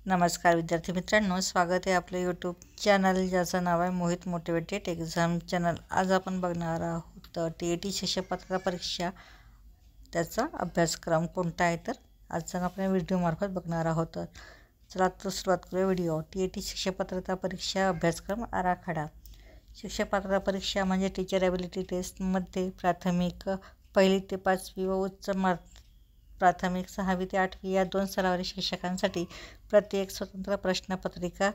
नमस्कार विद्यार्थी मित्रांनो, स्वागत आहे आपलं यूट्यूब चॅनल ज्याचं नाव आहे मोहित मोटिवेटेड एक्झाम चॅनल। आज आपण बघणार आहोत TET शिक्षक पात्रता परीक्षा त्याचा अभ्यासक्रम कोणता आहे, तर आजचा आपण व्हिडिओमार्फत बघणार आहोत। चला तर सुरुवात करूया व्हिडिओ। TET शिक्षक पात्रता परीक्षा अभ्यासक्रम आराखडा। शिक्षक पात्रता परीक्षा म्हणजे टीचर ॲबिलिटी टेस्टमध्ये प्राथमिक 1ली ते 5वी व उच्च प्राथमिक 6वी ते 8वी या 2 स्तरावरील शिक्षकांसाठी प्रत्येक स्वतंत्र प्रश्नपत्रिका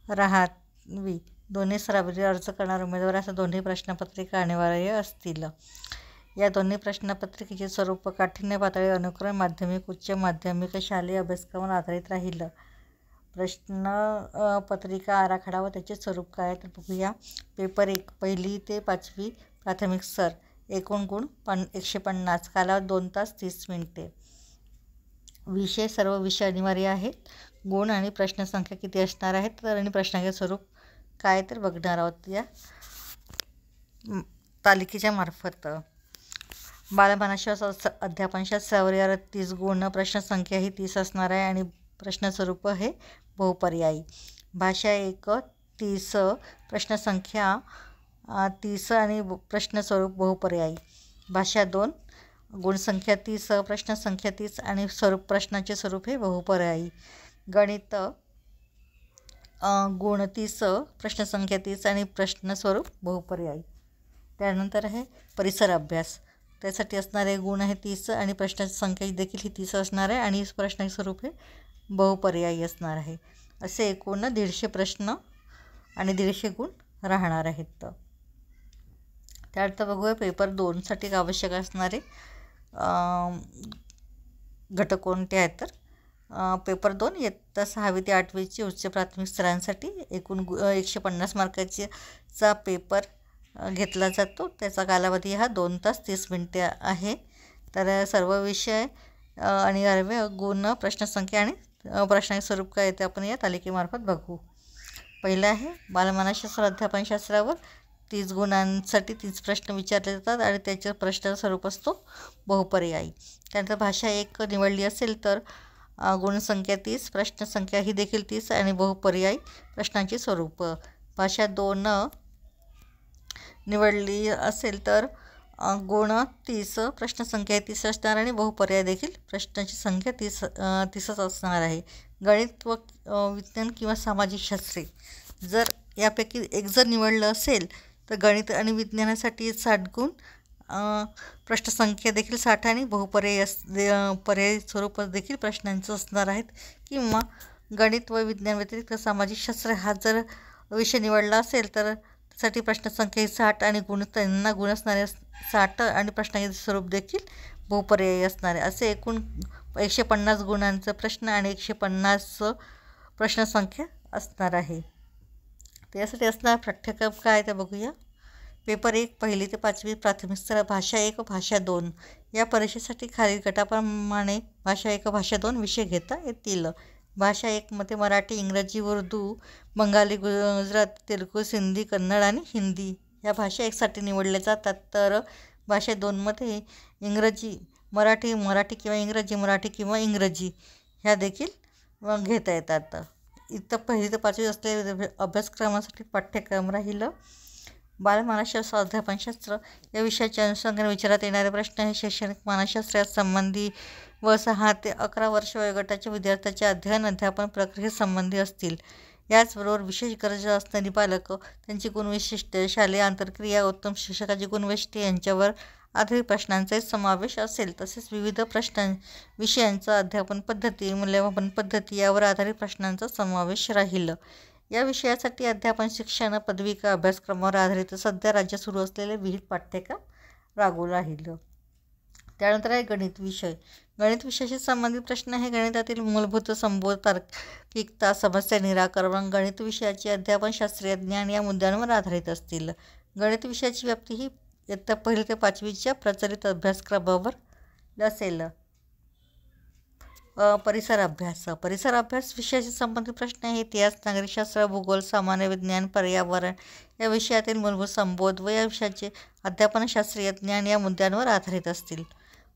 राहावी। दोन्ही स्तरावरील अर्ज करणारे उमेदवारांना दोन्ही प्रश्नपत्रिका अनिवार्य असतील। या दोन्ही प्रश्नपत्रिकेचे स्वरूप काठिण्य पातळी अनुक्रमे माध्यमिक, उच्च माध्यमिक, शालेय अभ्यासक्रमावर आधारित राहील। प्रश्नपत्रिका आराखडा व त्याचे स्वरूप काय तर बघूया। पेपर 1 1ली ते 5वी प्राथमिक स्तर, एकूण गुण 150, कालावधी 2 तास 30 मिनिटे। विषय सर्व विषय अनिवार्य आहेत। गुण आणि प्रश्नसंख्या किती असणार आहेत तर आणि प्रश्नाचे स्वरूप काय तर बघणार आहोत या तालिकेच्या मार्फत। बालमानसशास्त्र अध्यापनशास्त्रावर 30 गुण, प्रश्नसंख्या ही 30 असणार आहे आणि प्रश्नस्वरूप हे बहुपर्यायी। भाषा 1 30, प्रश्नसंख्या 30 आणि प्रश्नस्वरूप बहुपर्यायी। भाषा 2 गुणसंख्या 30, प्रश्नसंख्या 30 आणि प्रश्नाचे स्वरूप हे बहुपर्यायी। गणित गुण 30, प्रश्नसंख्या 30 आणि प्रश्नस्वरूप बहुपर्यायी। त्यानंतर आहे परिसर अभ्यास, त्यासाठी असणारे गुण आहे 30 आणि प्रश्नसंख्या देखील ही 30 असणार आहे आणि प्रश्नाचे स्वरूप हे बहुपर्यायी असणार आहे। असे एकूण 150 प्रश्न आणि 150 गुण राहणार आहेत। त्यानंतर बघूया पेपर 2 साठी आवश्यक असणारे घटक कोणते आहेत तर पेपर 2 इयत्ता 6वी ते 8वीची उच्च प्राथमिक स्तरांसाठी एकूण 150 मार्काचा पेपर घेतला जातो। त्याचा कालावधी हा 2 तास 30 मिनिटे आहे। तर सर्व विषय अनिवार्य गुण, प्रश्नसंख्या आणि प्रश्नाचे स्वरूप काय ते आपण या तालिकेमार्फत बघू। पहिलं आहे बालमानसशास्त्र अध्यापनशास्त्रावर 30 गुणांसाठी 30 प्रश्न विचारले जातात आणि त्याचे प्रश्नाचं स्वरूप असतो बहुपर्यायी। त्यानंतर भाषा 1 निवडली असेल तर गुणसंख्या 30, प्रश्नसंख्या ही देखील 30 आणि बहुपर्यायी प्रश्नांचे स्वरूप। भाषा 2 निवडली असेल तर गुण 30, प्रश्नसंख्या 30 असणार आणि बहुपर्याय देखील प्रश्नांची संख्या 30च असणार आहे। गणित व विज्ञान किंवा सामाजिक शास्त्रे जर यापैकी एक जर निवडलं असेल तर गणित आणि विज्ञानासाठी 60 गुण, प्रश्नसंख्या देखील 60 आणि पर्यायी स्वरूप देखील प्रश्नांचं असणार आहेत। किंवा गणित व विज्ञान व्यतिरिक्त सामाजिक शास्त्र हा जर विषय निवडला असेल तर त्यासाठी प्रश्नसंख्या 60 आणि त्यांना गुण असणारे 60 आणि प्रश्नाचे स्वरूप देखील बहुपर्यायी असणार आहे। असे एकूण 150 गुणांचा प्रश्न आणि 150 प्रश्नसंख्या असणार आहे। त्यासाठी असणार पाठ्यक्रम काय ते बघूया। पेपर 1 1ली ते 5वी प्राथमिक स्तर, भाषा 1 भाषा 2 या परीक्षेसाठी खालील गटाप्रमाणे भाषा 1 भाषा 2 विषय घेता येतील। भाषा 1 मध्ये मराठी, इंग्रजी, उर्दू, बंगाली, गुजराती, तेलुगू, सिंधी, कन्नड आणि हिंदी या भाषा 1 साठी निवडल्या जातात। तर भाषा 2 मध्ये इंग्रजी, मराठी किंवा इंग्रजी, मराठी किंवा इंग्रजी ह्या देखील घेता येतात। इथं 1ली ते 5वी असलेल्या अभ्यासक्रमासाठी पाठ्यक्रम राहिलं। बालमानसशास्त्र अध्यापनशास्त्र या विषयाच्या अनुषंगाने विचारण्यात येणारे प्रश्न हे शैक्षणिक मानसशास्त्रात संबंधी व 6 ते 11 वर्ष वयोगटाच्या विद्यार्थ्यांच्या अध्यापन प्रक्रियेसंबंधी असतील। याचबरोबर विशेष गरजा असणारी बालक, त्यांची गुणवैशिष्ट्ये, शालेय आंतरक्रिया, उत्तम शिक्षकाची गुणवैशिष्ट्ये यांच्यावर आधारित प्रश्नांचाही समावेश असेल। तसेच विविध विषयांचा अध्यापन पद्धती, मूल्यमापन पद्धती यावर आधारित प्रश्नांचा समावेश राहील। या विषयासाठी अध्यापन शिक्षण पदविका अभ्यासक्रमावर आधारित सध्या राज्यात सुरू असलेले विविध पाठ्यक्रम लागू राहील। त्यानंतर आहे गणित विषय। गणित विषयाशी संबंधित प्रश्न हे गणितातील मूलभूत, संबोध, तार्किकता, समस्या निराकरण, गणित विषयाचे अध्यापन, शास्त्रीय ज्ञान या मुद्द्यांवर आधारित असतील। गणित विषयाची व्याप्ती ही इयत्ता 1ली ते 5वीच्या प्रचलित अभ्यासक्रमावर असेल। परिसर अभ्यास विषयाशी संबंधित प्रश्न हे इतिहास, नागरिकशास्त्र, भूगोल, सामान्य विज्ञान, पर्यावरण या विषयातील मूलभूत, संबोध व या विषयाचे अध्यापन, शास्त्रीय ज्ञान या मुद्द्यांवर आधारित असतील।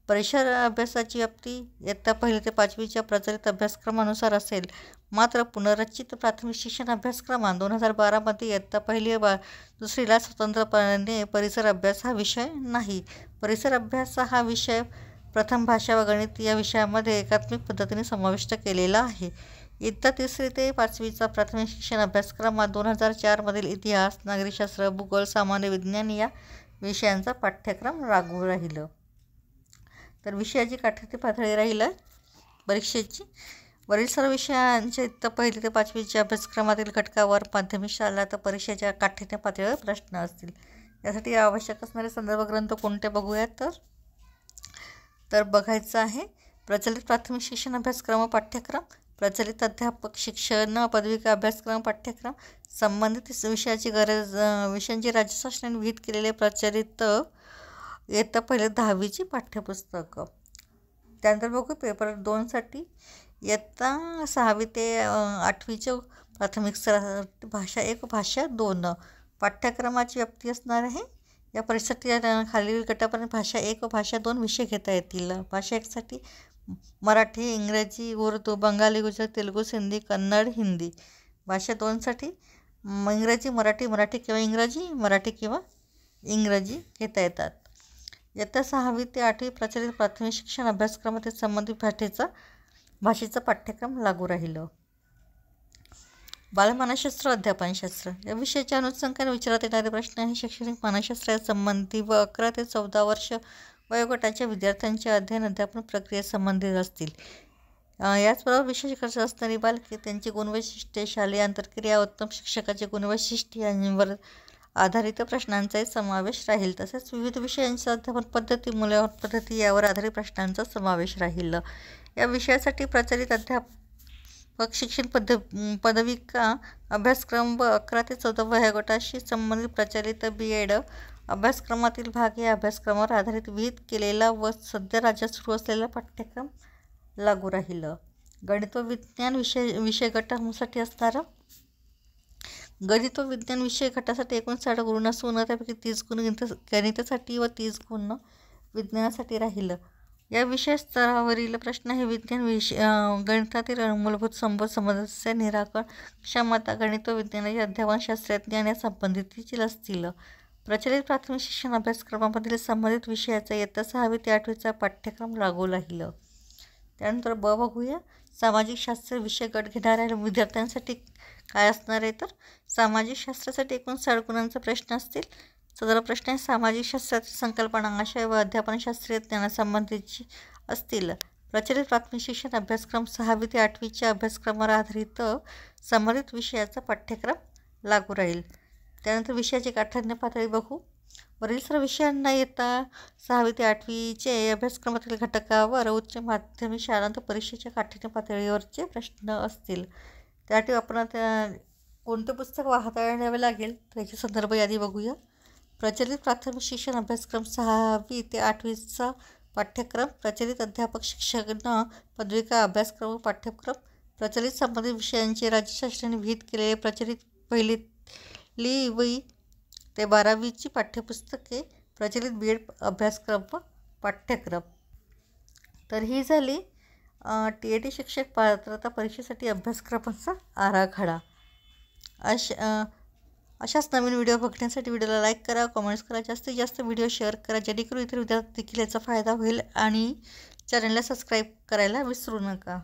परिसर अभ्यासाची व्याप्ती इयत्ता 1ली ते 5वीच्या प्रचलित अभ्यासक्रमानुसार असेल. मात्र पुनर्रचित प्राथमिक शिक्षण अभ्यासक्रमात 2012मध्ये इयत्ता 1ली व 2रीला स्वतंत्रपणे परिसर अभ्यास हा विषय नाही. परिसर अभ्यास हा विषय प्रथम भाषा व गणित या विषयामध्ये एकात्मिक पद्धतीने समाविष्ट केलेला आहे. इयत्ता 3री ते 5वीचा प्राथमिक शिक्षण अभ्यासक्रमात 2004मधील इतिहास, नागरिकशास्त्र, भूगोल, सामान्य विज्ञान या विषयांचा पाठ्यक्रम लागू राहिलं. तर विषयाची काठाची पातळी राहिलं परीक्षेची. वरील सर्व विषयांच्या इयत्ता 1ली ते 5वीच्या अभ्यासक्रमातील घटकावर माध्यमिक शाळा तर परीक्षेच्या काठीण्य पातळीवर प्रश्न असतील. यासाठी आवश्यक असणारे संदर्भ ग्रंथ कोणते बघूयात तर बघायचं आहे प्रचलित प्राथमिक शिक्षण अभ्यासक्रम पाठ्यक्रम, प्रचलित अध्यापक शिक्षण पदविका अभ्यासक्रम पाठ्यक्रम, संबंधित विषयांची राज्य शासनाने विहित केलेले प्रचलित इयत्ता 1ली 10वीची पाठ्यपुस्तकं. त्यानंतर बघू पेपर 2साठी इयत्ता 6वी ते 8वीच्या प्राथमिक स्तरासाठी भाषा 1 भाषा 2 पाठ्यक्रमाची व्याप्ती असणार आहे. या परीक्षेसाठी खालील गटापर्यंत भाषा 1 व भाषा 2 विषय घेता येतील. भाषा 1साठी मराठी, इंग्रजी, उर्दू, बंगाली, गुजराती, तेलुगू, सिंधी, कन्नड, हिंदी. भाषा 2साठी इंग्रजी, मराठी किंवा इंग्रजी, मराठी किंवा इंग्रजी घेता येतात. इयत्ता 6वी ते 8वी प्रचलित प्राथमिक शिक्षण अभ्यासक्रमातील संबंधित भाषेचा पाठ्यक्रम लागू राहिलं. बालमानसशास्त्र, अध्यापनशास्त्र या विषयाच्या अनुषंगाने विचारण्यात येणारे प्रश्न हे शैक्षणिक मानसशास्त्रासंबंधी व 11 ते 14 वर्ष वयोगटाच्या विद्यार्थ्यांचे अध्ययन अध्यापन प्रक्रियेसंबंधित असतील. याचबरोबर विशेष गरज असणारी बालके, त्यांची गुणवैशिष्ट्ये, शालेय आंतरक्रिया, उत्तम शिक्षकाचे गुणवैशिष्ट्ये यांवर आधारित प्रश्नांचाही समावेश राहील. तसेच विविध विषयांची अध्यापन पद्धती, मूल्यमापन पद्धती यावर आधारित प्रश्नांचा समावेश राहील. या विषयासाठी प्रचलित अध्यापक शिक्षण पदविका अभ्यासक्रम व 11 ते 14 वयोगटाशी संबंधित प्रचलित BEd अभ्यासक्रमातील भाग या अभ्यासक्रमावर आधारित विहित केलेला व सध्या राज्यात सुरू असलेला पाठ्यक्रम लागू राहील. गणित व विज्ञान विषय गटासाठी असणारा गणित व विज्ञान विषय गटासाठी एकूण 60 गुण असून त्यापैकी 30 गुण गणितासाठी व 30 गुण विज्ञानासाठी राहिलं. या विषय स्तरावरील प्रश्न हे विज्ञान गणितातील मूलभूत समस्या निराकरण क्षमता, गणित व विज्ञानाचे अध्यापन, शास्त्रज्ञान या संबंधितील असतील. प्रचलित प्राथमिक शिक्षण अभ्यासक्रमामधील संबंधित विषयाचा इयत्ता 6वी ते 8वीचा पाठ्यक्रम लागू राहिलं. त्यानंतर बघूया सामाजिक शास्त्र विषय गट घेणाऱ्या विद्यार्थ्यांसाठी काय असणार आहे तर सामाजिक शास्त्रासाठी एकूण 60 गुणांचा प्रश्न असतील. सदर प्रश्न हे सामाजिक शास्त्रातील संकल्पना, आशय व अध्यापनशास्त्रीय ज्ञानासंबंधीची असतील. प्रचलित प्राथमिक शिक्षण अभ्यासक्रम 6वी ते 8वीच्या अभ्यासक्रमावर आधारित संबंधित विषयाचा पाठ्यक्रम लागू राहील. त्यानंतर विषयाची काठान्य पातळी बघू. वरील सर्व विषयांना इयत्ता 6वी ते 8वीचे अभ्यासक्रमातील घटकावर उच्च माध्यमिक शाळांत परीक्षेच्या काठान्य पातळीवरचे प्रश्न असतील. त्यासाठी आपण कोणते पुस्तक हाताळावे लागेल तर याची संदर्भ यादी बघूया. प्रचलित प्राथमिक शिक्षण अभ्यासक्रम 6वी ते 8वीचा पाठ्यक्रम, प्रचलित अध्यापक शिक्षण पदविका अभ्यासक्रम पाठ्यक्रम, प्रचलित संबंधित विषयांचे राज्य शासनाने विहित केलेले प्रचलित 1ली ते 12वीची पाठ्यपुस्तके, प्रचलित BEd अभ्यासक्रम पाठ्यक्रम. तर ही झाली TET शिक्षक पात्रता परीक्षेसाठी अभ्यासक्रमाचा आराखडा. अशाच नवीन व्हिडिओ बघण्यासाठी व्हिडिओला लाईक करा, कमेंट्स करा, जास्तीत जास्त व्हिडिओ शेअर करा जेणेकरून इतर विद्यार्थी देखील याचा फायदा होईल आणि चॅनलला सबस्क्राईब करायला विसरू नका.